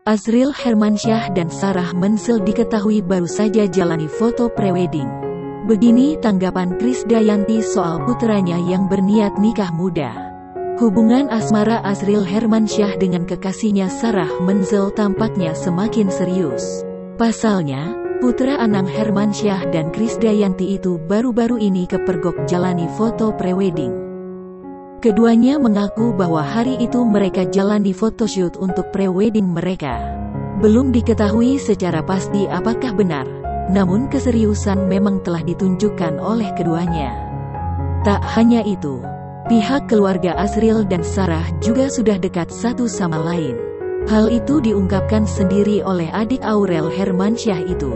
Azril Hermansyah dan Sarah Menzil diketahui baru saja jalani foto prewedding. Begini tanggapan Krisdayanti soal putranya yang berniat nikah muda. Hubungan asmara Azril Hermansyah dengan kekasihnya Sarah Menzil tampaknya semakin serius. Pasalnya, putra Anang Hermansyah dan Krisdayanti itu baru-baru ini kepergok jalani foto prewedding. Keduanya mengaku bahwa hari itu mereka jalani photoshoot untuk prewedding mereka. Belum diketahui secara pasti apakah benar, namun keseriusan memang telah ditunjukkan oleh keduanya. Tak hanya itu, pihak keluarga Azril dan Sarah juga sudah dekat satu sama lain. Hal itu diungkapkan sendiri oleh adik Aurel Hermansyah itu.